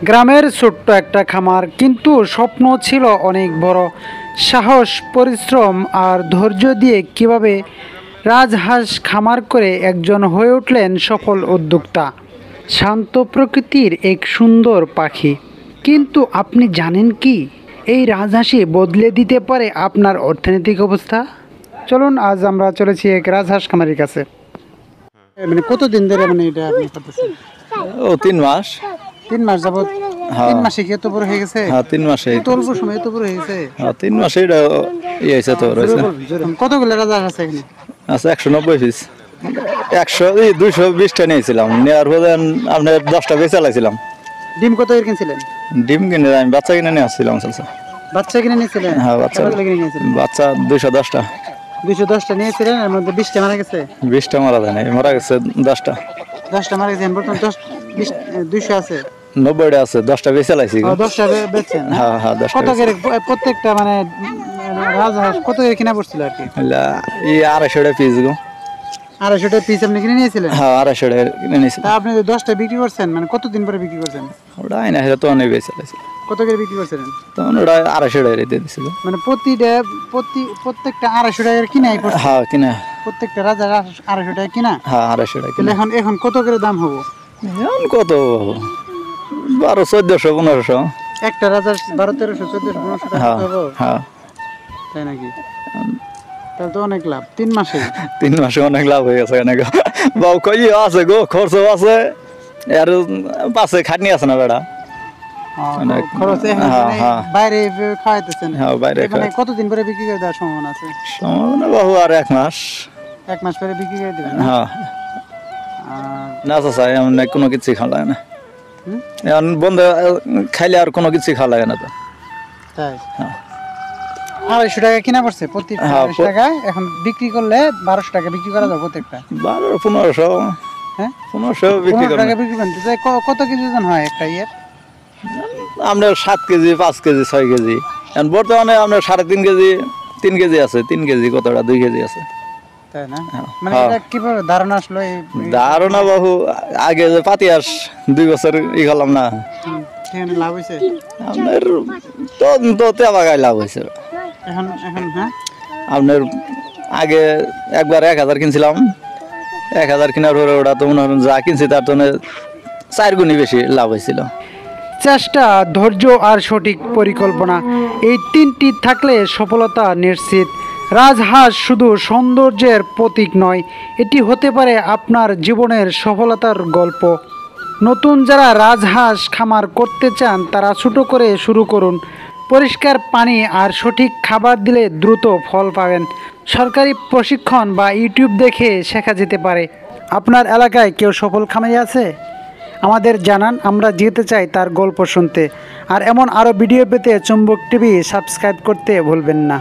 গ্রামের ছোট্ট একটা খামার, কিন্তু স্বপ্ন ছিল অনেক বড়। সাহস, পরিশ্রম আর ধৈর্য দিয়ে কিভাবে রাজহাঁস খামার করে একজন হয়ে উঠলেন সফল উদ্যোক্তা। শান্ত প্রকৃতির এক সুন্দর পাখি। কিন্তু আপনি জানেন কি, এই রাজহাঁসই বদলে দিতে পারে আপনার অর্থনৈতিক অবস্থা? চলুন, আজ আমরা চলেছি এক রাজহাঁস খামারের কাছে। মানে কতদিন ধরে মানে এটা আপনি করতেছেন? 3 মাস। 3 মাস যাবত? 3 মাসে কি এত বড় হয়ে গেছে? হ্যাঁ, 3 মাসে। এত অল্প সময় এত বড় হয়ে গেছে? হ্যাঁ, 3 মাসে এটা হয়েছে তো রয়েছে। কতগুলো রাজহাঁস আছে এখানে? আচ্ছা, 190 পিস। 220টা নিয়েছিলাম, নেওয়ার পরে আপনার 10টা বেচে চালাইছিলাম। ডিম কত এর কিনছিলেন? ডিম কিনে আমি বাচ্চা কিনে নিয়ে আসছিলাম। বাচ্চা কিনে নিয়েছিলেন? হ্যাঁ, বাচ্চা কিনে নিয়েছিলেন। বাচ্চা 210টা। 210টা নিয়েছিলেন, এর মধ্যে 20টা মারা গেছে? 20টা মারা যায় নাই, মারা গেছে 10টা। 10টা মারা গেছে, বর্তমান 200 আছে। 90টা আছে, 10টা বেচে চালাইছি। 10টা বেচছেন? হ্যাঁ হ্যাঁ, 10টা। কত করে প্রত্যেকটা মানে রাজহাঁস কত করে কিনা পড়ছিল আর কি? 250 পিস গো। 250 পিস আপনি কিনে নিয়েছিলেন? হ্যাঁ, 250 কিনে নিয়েছি। তা আপনি 10টা বিক্রি করছেন, মানে কতদিন পরে বিক্রি করছেন? ওটা আইনা সেটা তো অনেক বেচে চালাইছি। কত করে বিক্রি করছিলেন? তখন ওটা 250 টাকা দিয়ে দিছিল। মানে প্রত্যেকটা 250 টাকার কিনাই পড়ছে? হ্যাঁ, কিনা। প্রত্যেকটা রাজহাঁস 250 টাকা কিনা? হ্যাঁ, 250 টাকা তাহলে কিনা। এখন কত করে দাম হবো? এখন কত 1200, 1400, 1500। একটা রাজহাঁস 1200, 1300, 1400, 1500 টাকা হ্যাঁ হবো? হ্যাঁ। তাই নাকি? তাহলে তো অনেক লাভ 3 মাসে। 3 মাসে অনেক লাভ হয়ে গেছে অনেক। বাবু কই আছে গো, খরচ আছে আর পাশে খাটনি আছে না বেড়া। অনেক খরচ। বাইরে খাওয়াইতেছেন? হ্যাঁ, বাইরে মানে কতদিন পরে বিক্রি করে দেওয়ার সম্ভাবনা আছে? সম্ভাবনা বাবু আর 1 মাস। 1 মাস পরে বিক্রি করে দেবেন? হ্যাঁ। না চাচা, এমন কোনো কিছু খাওয়া লাগে না। এখন বন্ধ খাইলে আর কোনো কিছু খাওয়া লাগে না তো। তাই? হ্যাঁ। 250 টাকা কিনা পড়ছে প্রতি? 250 টাকা। এখন বিক্রি করলে 1200 টাকা বিক্রি করা যাবে প্রত্যেকটা? 1200, 1500। হ্যাঁ, 1500 বিক্রি 1500 করেন। টাকা বিক্রি করেন। কত কেজি ওজন হয় একটা ইয়ের? আপনার 7 কেজি, 5 কেজি, 6 কেজি। এখন বর্তমানে আপনার 3.5 কেজি, 3 কেজি আছে। 3 কেজি কতটা? 2 কেজি আছে। তাই না? মানে এটা কিভাবে ধারণা আসলো? এই ধারণা বাবু, আগে যে পাতি হাঁস 2 বছর করলাম না, এখানে লাভ হয়েছে আপনার তো তেবাগায় লাভ হয়েছে। এখন হ্যাঁ, আপনার আগে একবার 1000 কিনছিলাম। 1000 কেনার পরে ওটা তো মনে হয় যা কিনছি তার জন্য 4 গুণই বেশি লাভ হয়েছিল। চেষ্টা, ধৈর্য আর সঠিক পরিকল্পনা, এই 3টি থাকলে সফলতা নিশ্চিত। রাজহাঁস শুধু সৌন্দর্যের প্রতীক নয়, এটি হতে পারে আপনার জীবনের সফলতার গল্প। নতুন যারা রাজহাঁস খামার করতে চান, তারা ছোট করে শুরু করুন। পরিষ্কার পানি আর সঠিক খাবার দিলে দ্রুত ফল পাবেন। সরকারি প্রশিক্ষণ বা ইউটিউব দেখে শেখা যেতে পারে। আপনার এলাকায় কেউ সফল খামারি আছে? আমাদের জানান, আমরা যেতে চাই তার গল্প শুনতে। আর এমন আরও ভিডিও পেতে চুম্বক টিভি সাবস্ক্রাইব করতে ভুলবেন না।